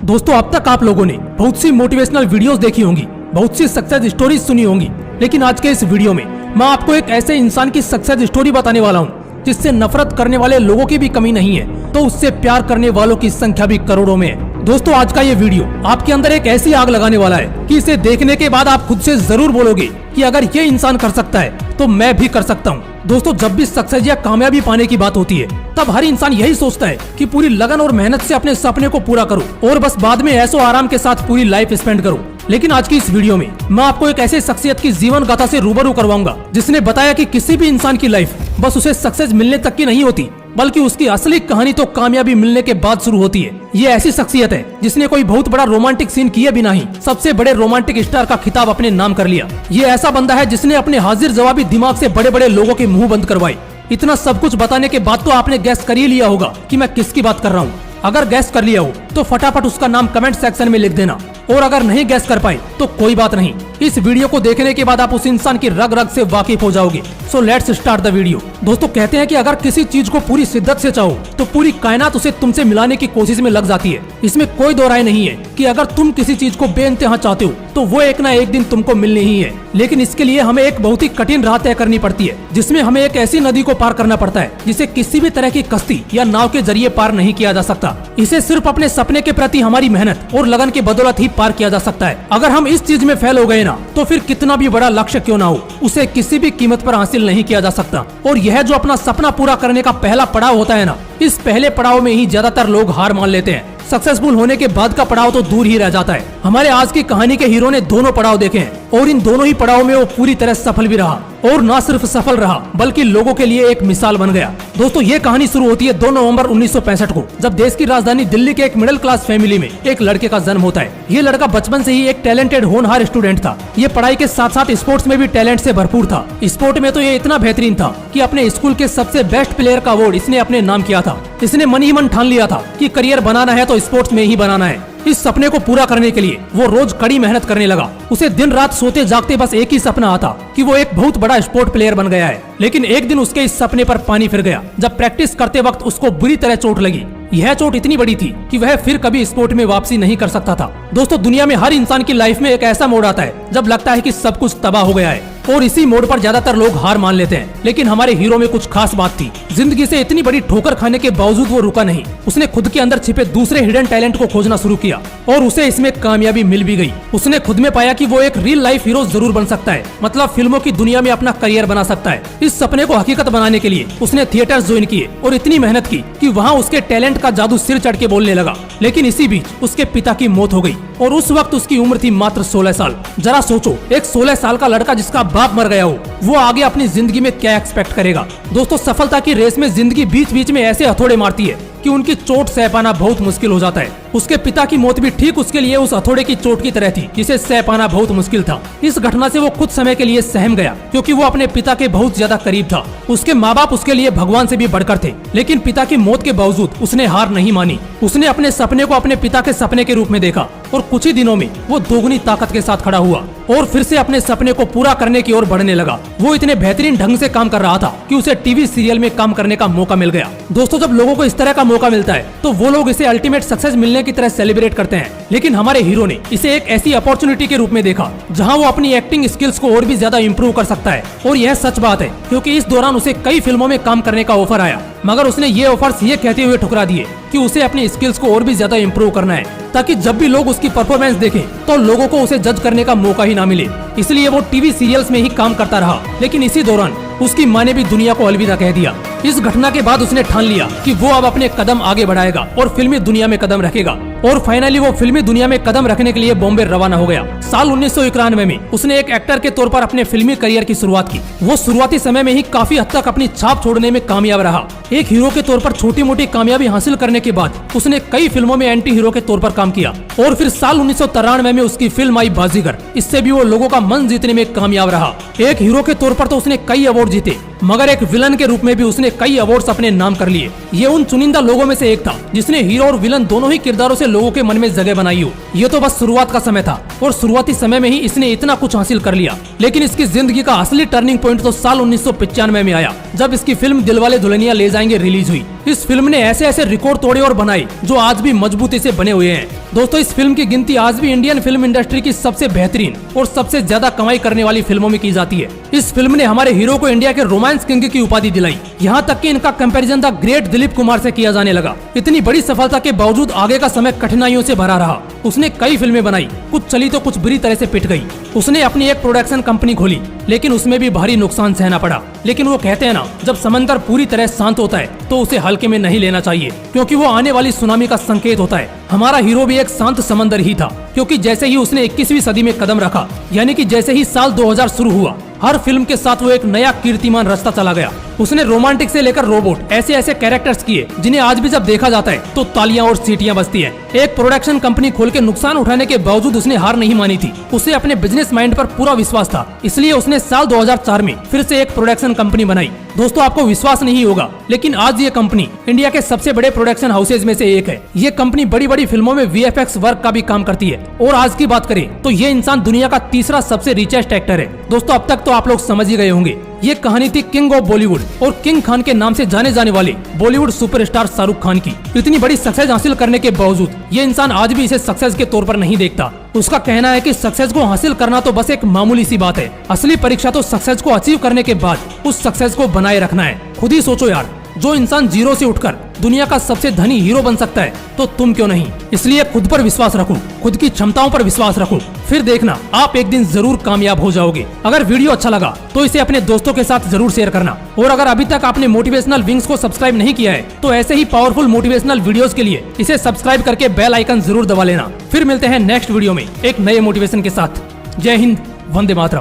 दोस्तों, अब तक आप लोगों ने बहुत सी मोटिवेशनल वीडियोस देखी होंगी, बहुत सी सक्सेस स्टोरीज सुनी होंगी, लेकिन आज के इस वीडियो में मैं आपको एक ऐसे इंसान की सक्सेस स्टोरी बताने वाला हूँ जिससे नफरत करने वाले लोगों की भी कमी नहीं है, तो उससे प्यार करने वालों की संख्या भी करोड़ों में है। दोस्तों, आज का ये वीडियो आपके अंदर एक ऐसी आग लगाने वाला है कि इसे देखने के बाद आप खुद से जरूर बोलोगे कि अगर ये इंसान कर सकता है तो मैं भी कर सकता हूँ। दोस्तों, जब भी सक्सेस या कामयाबी पाने की बात होती है तब हर इंसान यही सोचता है कि पूरी लगन और मेहनत से अपने सपने को पूरा करूं और बस बाद में ऐशो आराम के साथ पूरी लाइफ स्पेंड करूं। लेकिन आज की इस वीडियो में मैं आपको एक ऐसे शख्सियत की जीवन गाथा से रूबरू करवाऊंगा जिसने बताया कि किसी भी इंसान की लाइफ बस उसे सक्सेस मिलने तक की नहीं होती, बल्कि उसकी असली कहानी तो कामयाबी मिलने के बाद शुरू होती है। ये ऐसी शख्सियत है जिसने कोई बहुत बड़ा रोमांटिक सीन किए बिना ही सबसे बड़े रोमांटिक स्टार का खिताब अपने नाम कर लिया। ये ऐसा बंदा है जिसने अपने हाजिर जवाबी दिमाग से बड़े बड़े लोगों के मुंह बंद करवाए। इतना सब कुछ बताने के बाद तो आपने गैस कर ही लिया होगा कि मैं किसकी बात कर रहा हूँ। अगर गैस कर लिया हो तो फटाफट उसका नाम कमेंट सेक्शन में लिख देना, और अगर नहीं गैस कर पाए तो कोई बात नहीं, इस वीडियो को देखने के बाद आप उस इंसान की रग रग से वाकिफ हो जाओगे। So let's start the video. दोस्तों, कहते हैं कि अगर किसी चीज को पूरी शिद्दत से चाहो तो पूरी कायनात उसे तुमसे मिलाने की कोशिश में लग जाती है। इसमें कोई दो राय नहीं है कि अगर तुम किसी चीज को बेइंतहा चाहते हो तो वो एक ना एक दिन तुमको मिलनी ही है। लेकिन इसके लिए हमें एक बहुत ही कठिन राह तय करनी पड़ती है, जिसमें हमें एक ऐसी नदी को पार करना पड़ता है जिसे किसी भी तरह की कश्ती या नाव के जरिए पार नहीं किया जा सकता। इसे सिर्फ अपने सपने के प्रति हमारी मेहनत और लगन की बदौलत ही पार किया जा सकता है। अगर हम इस चीज में फेल हो गए ना तो फिर कितना भी बड़ा लक्ष्य क्यों ना हो, उसे किसी भी कीमत पर हासिल नहीं किया जा सकता। और यह जो अपना सपना पूरा करने का पहला पड़ाव होता है ना, इस पहले पड़ाव में ही ज्यादातर लोग हार मान लेते हैं। सक्सेसफुल होने के बाद का पड़ाव तो दूर ही रह जाता है। हमारे आज की कहानी के हीरो ने दोनों पड़ाव देखे हैं और इन दोनों ही पड़ाव में वो पूरी तरह सफल भी रहा, और न सिर्फ सफल रहा बल्कि लोगों के लिए एक मिसाल बन गया। दोस्तों, ये कहानी शुरू होती है 2 नवंबर 1965 को, जब देश की राजधानी दिल्ली के एक मिडिल क्लास फैमिली में एक लड़के का जन्म होता है। ये लड़का बचपन से ही एक टैलेंटेड होनहार स्टूडेंट था। ये पढ़ाई के साथ साथ स्पोर्ट्स में भी टैलेंट से भरपूर था। स्पोर्ट में तो ये इतना बेहतरीन था कि अपने स्कूल के सबसे बेस्ट प्लेयर का अवार्ड इसने अपने नाम किया था। इसने मन ही मन ठान लिया था कि करियर बनाना है तो स्पोर्ट्स में ही बनाना है। इस सपने को पूरा करने के लिए वो रोज कड़ी मेहनत करने लगा। उसे दिन रात सोते जागते बस एक ही सपना आता कि वो एक बहुत बड़ा स्पोर्ट प्लेयर बन गया है। लेकिन एक दिन उसके इस सपने पर पानी फिर गया जब प्रैक्टिस करते वक्त उसको बुरी तरह चोट लगी। यह चोट इतनी बड़ी थी कि वह फिर कभी स्पोर्ट में वापसी नहीं कर सकता था। दोस्तों, दुनिया में हर इंसान की लाइफ में एक ऐसा मोड़ आता है जब लगता है कि सब कुछ तबाह हो गया है, और इसी मोड़ पर ज्यादातर लोग हार मान लेते हैं। लेकिन हमारे हीरो में कुछ खास बात थी। जिंदगी से इतनी बड़ी ठोकर खाने के बावजूद वो रुका नहीं। उसने खुद के अंदर छिपे दूसरे हिडन टैलेंट को खोजना शुरू किया और उसे इसमें कामयाबी मिल भी गई। उसने खुद में पाया कि वो एक रियल लाइफ हीरो जरूर बन सकता है, मतलब फिल्मों की दुनिया में अपना करियर बना सकता है। इस सपने को हकीकत बनाने के लिए उसने थिएटर ज्वाइन किए और इतनी मेहनत की कि वहाँ उसके टैलेंट का जादू सिर चढ़ के बोलने लगा। लेकिन इसी बीच उसके पिता की मौत हो गई और उस वक्त उसकी उम्र थी मात्र 16 साल। जरा सोचो, एक 16 साल का लड़का जिसका बाप मर गया हो, वो आगे अपनी जिंदगी में क्या एक्सपेक्ट करेगा। दोस्तों, सफलता की रेस में जिंदगी बीच बीच में ऐसे हथौड़े मारती है कि उनकी चोट सह पाना बहुत मुश्किल हो जाता है। उसके पिता की मौत भी ठीक उसके लिए उस हथौड़े की चोट की तरह थी जिसे सह पाना बहुत मुश्किल था। इस घटना से वो कुछ समय के लिए सहम गया क्योंकि वो अपने पिता के बहुत ज्यादा करीब था। उसके माँ बाप उसके लिए भगवान से भी बढ़कर थे। लेकिन पिता की मौत के बावजूद उसने हार नहीं मानी। उसने अपने सपने को अपने पिता के सपने के रूप में देखा और कुछ ही दिनों में वो दोगुनी ताकत के साथ खड़ा हुआ और फिर से अपने सपने को पूरा करने की ओर बढ़ने लगा। वो इतने बेहतरीन ढंग से काम कर रहा था कि उसे टीवी सीरियल में काम करने का मौका मिल गया। दोस्तों, जब लोगों को इस तरह का मौका मिलता है तो वो लोग इसे अल्टीमेट सक्सेस मिलने की तरह सेलिब्रेट करते हैं। लेकिन हमारे हीरो ने इसे एक ऐसी अपॉर्चुनिटी के रूप में देखा जहां वो अपनी एक्टिंग स्किल्स को और भी ज्यादा इंप्रूव कर सकता है। और यह सच बात है क्योंकि इस दौरान उसे कई फिल्मों में काम करने का ऑफर आया, मगर उसने ये ऑफर्स ये कहते हुए ठुकरा दिए कि उसे अपनी स्किल्स को और भी ज्यादा इंप्रूव करना है, ताकि जब भी लोग उसकी परफॉर्मेंस देखें तो लोगों को उसे जज करने का मौका ही ना मिले। इसलिए वो टीवी सीरियल्स में ही काम करता रहा। लेकिन इसी दौरान उसकी माँ ने भी दुनिया को अलविदा कह दिया। इस घटना के बाद उसने ठान लिया कि वो अब अपने कदम आगे बढ़ाएगा और फिल्मी दुनिया में कदम रखेगा। और फाइनली वो फिल्मी दुनिया में कदम रखने के लिए बॉम्बे रवाना हो गया। साल 1991 में उसने एक एक्टर के तौर पर अपने फिल्मी करियर की शुरुआत की। वो शुरुआती समय में ही काफी हद तक अपनी छाप छोड़ने में कामयाब रहा। एक हीरो के तौर पर छोटी मोटी कामयाबी हासिल करने के बाद उसने कई फिल्मों में एंटी हीरो के तौर पर काम किया और फिर साल 1993 में उसकी फिल्म आई बाजीगर। इससे भी वो लोगों का मन जीतने में कामयाब रहा। एक हीरो के तौर पर तो उसने कई अवार्ड जीते, मगर एक विलन के रूप में भी उसने कई अवार्ड्स अपने नाम कर लिए। ये उन चुनिंदा लोगों में से एक था जिसने हीरो और विलन दोनों ही किरदारों से लोगों के मन में जगह बनाई हो। ये तो बस शुरुआत का समय था और शुरुआती समय में ही इसने इतना कुछ हासिल कर लिया। लेकिन इसकी जिंदगी का असली टर्निंग पॉइंट तो साल 1995 में आया, जब इसकी फिल्म दिलवाले दुल्हनिया ले जाएंगे रिलीज हुई। इस फिल्म ने ऐसे ऐसे रिकॉर्ड तोड़े और बनाए जो आज भी मजबूती से बने हुए हैं। दोस्तों, इस फिल्म की गिनती आज भी इंडियन फिल्म इंडस्ट्री की सबसे बेहतरीन और सबसे ज्यादा कमाई करने वाली फिल्मों में की जाती है। इस फिल्म ने हमारे हीरो को इंडिया के रोमांस किंग की उपाधि दिलाई। यहाँ तक कि इनका comparison the great Dilip Kumar से किया जाने लगा। इतनी बड़ी सफलता के बावजूद आगे का समय कठिनाइयों से भरा रहा। उसने कई फिल्में बनाई, कुछ चली तो कुछ बुरी तरह से पिट गई। उसने अपनी एक प्रोडक्शन कंपनी खोली, लेकिन उसमें भी भारी नुकसान सहना पड़ा। लेकिन वो कहते हैं ना, जब समंदर पूरी तरह शांत होता है तो उसे हल्के में नहीं लेना चाहिए, क्योंकि वो आने वाली सुनामी का संकेत होता है। हमारा हीरो भी एक शांत समंदर ही था, क्योंकि जैसे ही उसने 21वीं सदी में कदम रखा, यानी कि जैसे ही साल 2000 शुरू हुआ, हर फिल्म के साथ वो एक नया कीर्तिमान रास्ता चला गया। उसने रोमांटिक से लेकर रोबोट ऐसे ऐसे कैरेक्टर्स किए जिन्हें आज भी जब देखा जाता है तो तालियां और सीटियां बजती हैं। एक प्रोडक्शन कंपनी खोल के नुकसान उठाने के बावजूद उसने हार नहीं मानी थी। उसे अपने बिजनेस माइंड पर पूरा विश्वास था, इसलिए उसने साल 2004 में फिर से एक प्रोडक्शन कंपनी बनाई। दोस्तों, आपको विश्वास नहीं होगा, लेकिन आज ये कंपनी इंडिया के सबसे बड़े प्रोडक्शन हाउसेज में से एक है। ये कंपनी बड़ी बड़ी फिल्मों में VFX वर्क का भी काम करती है। और आज की बात करें तो ये इंसान दुनिया का तीसरा सबसे रिचेस्ट एक्टर है। दोस्तों, अब तक तो आप लोग समझ ही गए होंगे, ये कहानी थी किंग ऑफ बॉलीवुड और किंग खान के नाम से जाने जाने वाले बॉलीवुड सुपरस्टार शाहरुख खान की। इतनी बड़ी सक्सेस हासिल करने के बावजूद ये इंसान आज भी इसे सक्सेस के तौर पर नहीं देखता। उसका कहना है कि सक्सेस को हासिल करना तो बस एक मामूली सी बात है, असली परीक्षा तो सक्सेस को अचीव करने के बाद उस सक्सेस को बनाए रखना है। खुद ही सोचो यार, जो इंसान जीरो से उठकर दुनिया का सबसे धनी हीरो बन सकता है, तो तुम क्यों नहीं। इसलिए खुद पर विश्वास रखो, खुद की क्षमताओं पर विश्वास रखो, फिर देखना आप एक दिन जरूर कामयाब हो जाओगे। अगर वीडियो अच्छा लगा तो इसे अपने दोस्तों के साथ जरूर शेयर करना। और अगर अभी तक आपने मोटिवेशनल विंग्स को सब्सक्राइब नहीं किया है तो ऐसे ही पावरफुल मोटिवेशनल वीडियोस के लिए इसे सब्सक्राइब करके बेल आइकन जरूर दबा लेना। फिर मिलते हैं नेक्स्ट वीडियो में एक नए मोटिवेशन के साथ। जय हिंद, वंदे मातरम।